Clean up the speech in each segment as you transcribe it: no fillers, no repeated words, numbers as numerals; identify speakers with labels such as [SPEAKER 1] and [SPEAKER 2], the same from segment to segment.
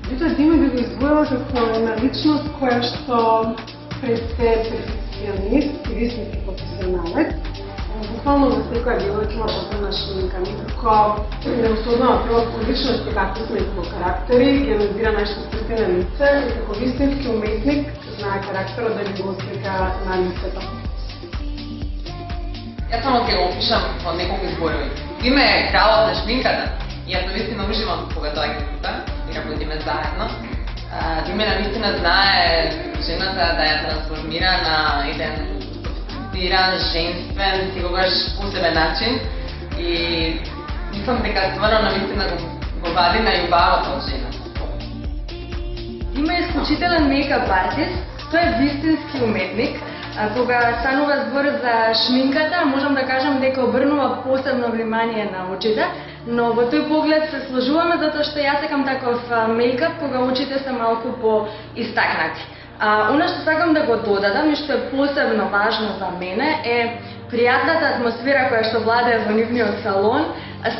[SPEAKER 1] Меѓутоа, Дима би го издвоила како една личност која што пред се перфекционист и високи професионалец. Буквално за секоја девојка има посебна шминка, никако не осознава просто личност како сме и како карактери, ги анализира нашите черти на лице и како вистински уметник знае карактерот да ги го ослика на лицето.
[SPEAKER 2] Јас само ќе го опишам во неколку зборови. Диме е кралот на шминката и јас навистина уживам кога доаѓа тука и работиме заедно. Диме навистина знае жената да ја трансформира на еден софистициран, женствен, секогаш посебен начин и мислам дека стварно навистина го вади на љубавата од жената.
[SPEAKER 3] Диме е исклучителен мејкап артист, тој е вистински уметник. Кога станува збор за шминката, можам да кажам дека обрнува посебно внимание на очите, но во тој поглед се сложуваме затоа што јас сакам таков мејкап кога очите се малку поистакнати. Она што сакам да го додадам и што е посебно важно за мене е пријатната атмосфера која што владее во нивниот салон.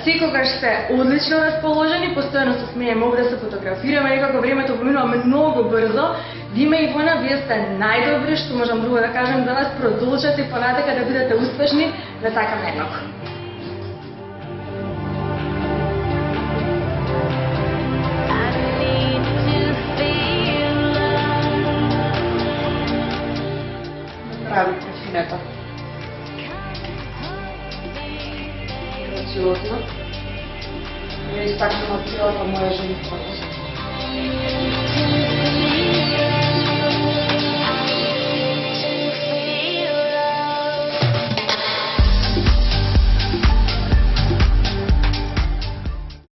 [SPEAKER 3] Секогаш се одлично расположени, постојано се смееме, овде се фотографираме, некако времето поминува многу брзо. Дима и Ивона, вие сте најдобри, што можам друго да кажам за вас, продолжете понатака да бидете успешни, да сакам еднакво.
[SPEAKER 1] Прави префинета. Грациозно. Ја истакнува целата моја женственост.